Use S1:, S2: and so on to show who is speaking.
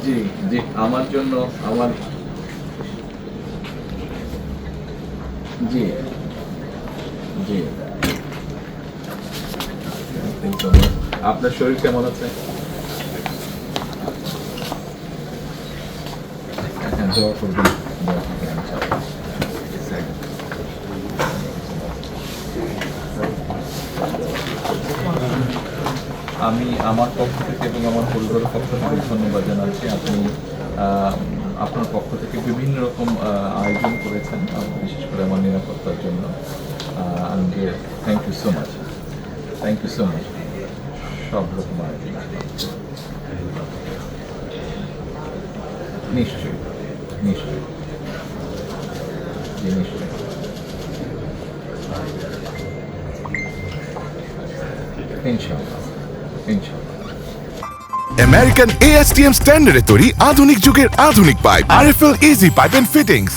S1: জি জি, আমার জন্য আমার জি জি, thank you so much. আপনার শরীর কেমন আছে? হ্যাঁ, দোয়া করবেন, দোয়া করবেন ইনশাআল্লাহ। আমি আমার পক্ষ থেকে এবং আমার পরিবারের পক্ষ থেকে ধন্যবাদ জানাচ্ছি। আপনি আহ, আপনার পক্ষ থেকে বিভিন্ন রকম আয়োজন করেছেন, বিশেষ করে আমার নিরাপত্তার জন্য। Thank you so much, thank you so much. সব রকম আয়োজন নিশ্চয়ই, নিশ্চয়ই, জি নিশ্চয়ই। ইনশাআল্লাহ, ইনশাআল্লাহ।
S2: আমেরিকান ASTM স্ট্যান্ডার্ডে তৈরি আধুনিক যুগের আধুনিক pipe RFL easy pipe and fittings.